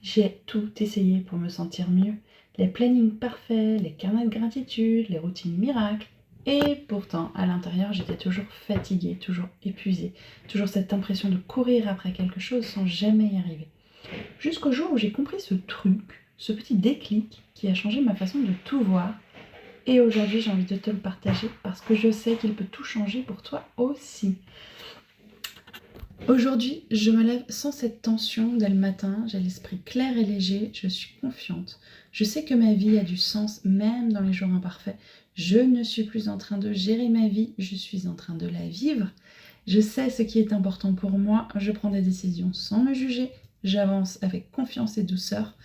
J'ai tout essayé pour me sentir mieux. Les plannings parfaits, les carnets de gratitude, les routines miracles. Et pourtant, à l'intérieur, j'étais toujours fatiguée, toujours épuisée. Toujours cette impression de courir après quelque chose sans jamais y arriver. Jusqu'au jour où j'ai compris ce truc, ce petit déclic qui a changé ma façon de tout voir. Et aujourd'hui, j'ai envie de te le partager parce que je sais qu'il peut tout changer pour toi aussi. Aujourd'hui, je me lève sans cette tension dès le matin, j'ai l'esprit clair et léger, je suis confiante. Je sais que ma vie a du sens même dans les jours imparfaits. Je ne suis plus en train de gérer ma vie, je suis en train de la vivre. Je sais ce qui est important pour moi, je prends des décisions sans me juger, j'avance avec confiance et douceur.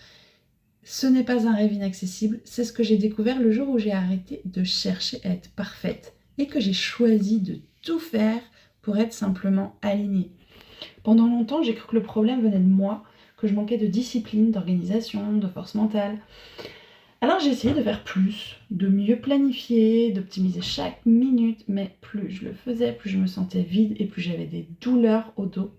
Ce n'est pas un rêve inaccessible, c'est ce que j'ai découvert le jour où j'ai arrêté de chercher à être parfaite et que j'ai choisi de tout faire pour être simplement alignée. Pendant longtemps, j'ai cru que le problème venait de moi, que je manquais de discipline, d'organisation, de force mentale. Alors j'ai essayé de faire plus, de mieux planifier, d'optimiser chaque minute, mais plus je le faisais, plus je me sentais vide et plus j'avais des douleurs au dos.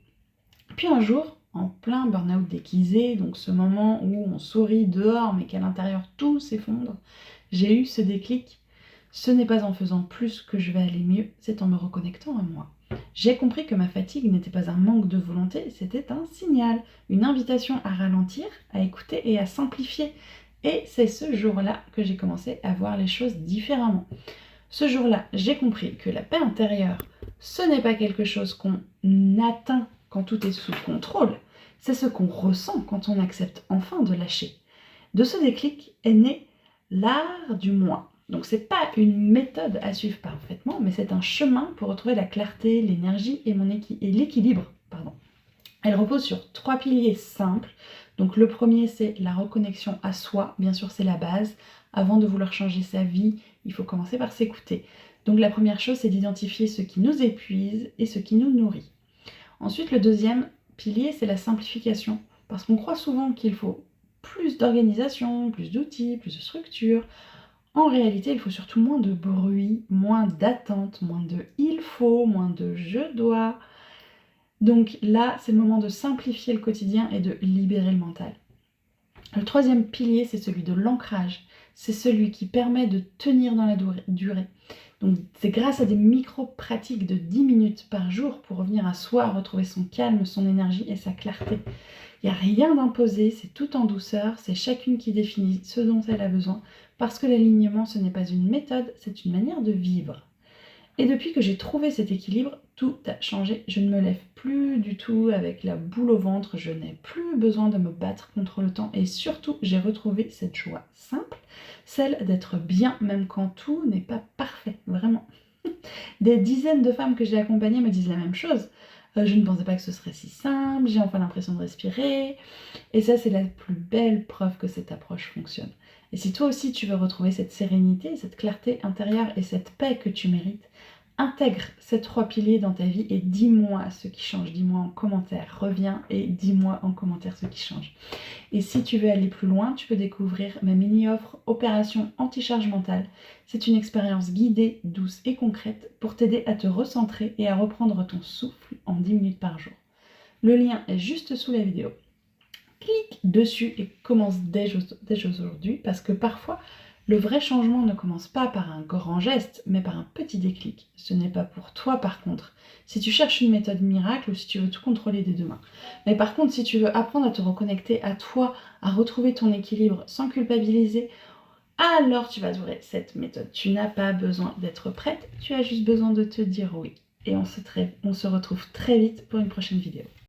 Puis un jour, en plein burn-out déguisé, donc ce moment où on sourit dehors mais qu'à l'intérieur tout s'effondre, j'ai eu ce déclic. Ce n'est pas en faisant plus que je vais aller mieux, c'est en me reconnectant à moi. J'ai compris que ma fatigue n'était pas un manque de volonté, c'était un signal, une invitation à ralentir, à écouter et à simplifier. Et c'est ce jour-là que j'ai commencé à voir les choses différemment. Ce jour-là, j'ai compris que la paix intérieure, ce n'est pas quelque chose qu'on atteint quand tout est sous contrôle, c'est ce qu'on ressent quand on accepte enfin de lâcher. De ce déclic est né l'art du moi. Donc c'est pas une méthode à suivre parfaitement, mais c'est un chemin pour retrouver la clarté, l'énergie et l'équilibre. Elle repose sur 3 piliers simples. Donc le premier, c'est la reconnexion à soi. Bien sûr, c'est la base. Avant de vouloir changer sa vie, il faut commencer par s'écouter. Donc la première chose, c'est d'identifier ce qui nous épuise et ce qui nous nourrit. Ensuite, le deuxième pilier, c'est la simplification. Parce qu'on croit souvent qu'il faut plus d'organisation, plus d'outils, plus de structure. En réalité, il faut surtout moins de bruit, moins d'attente, moins de il faut, moins de je dois. Donc là, c'est le moment de simplifier le quotidien et de libérer le mental. Le troisième pilier, c'est celui de l'ancrage. C'est celui qui permet de tenir dans la durée. Donc c'est grâce à des micro-pratiques de 10 minutes par jour pour revenir à soi, retrouver son calme, son énergie et sa clarté. Il n'y a rien d'imposé, c'est tout en douceur, c'est chacune qui définit ce dont elle a besoin, parce que l'alignement, ce n'est pas une méthode, c'est une manière de vivre. Et depuis que j'ai trouvé cet équilibre, tout a changé. Je ne me lève plus du tout avec la boule au ventre, je n'ai plus besoin de me battre contre le temps et surtout, j'ai retrouvé cette joie simple, celle d'être bien même quand tout n'est pas parfait, vraiment. Des dizaines de femmes que j'ai accompagnées me disent la même chose. Je ne pensais pas que ce serait si simple, j'ai enfin l'impression de respirer. Et ça, c'est la plus belle preuve que cette approche fonctionne. Et si toi aussi tu veux retrouver cette sérénité, cette clarté intérieure et cette paix que tu mérites, intègre ces 3 piliers dans ta vie et dis-moi ce qui change. Dis-moi en commentaire. Reviens et dis-moi en commentaire ce qui change. Et si tu veux aller plus loin, tu peux découvrir ma mini-offre Opération Anti-Charge Mentale. C'est une expérience guidée, douce et concrète pour t'aider à te recentrer et à reprendre ton souffle en 10 minutes par jour. Le lien est juste sous la vidéo. Clique dessus et commence dès aujourd'hui parce que parfois, le vrai changement ne commence pas par un grand geste, mais par un petit déclic. Ce n'est pas pour toi par contre. Si tu cherches une méthode miracle ou si tu veux tout contrôler dès demain. Mais par contre, si tu veux apprendre à te reconnecter à toi, à retrouver ton équilibre sans culpabiliser, alors tu vas adorer cette méthode. Tu n'as pas besoin d'être prête, tu as juste besoin de te dire oui. Et on se retrouve très vite pour une prochaine vidéo.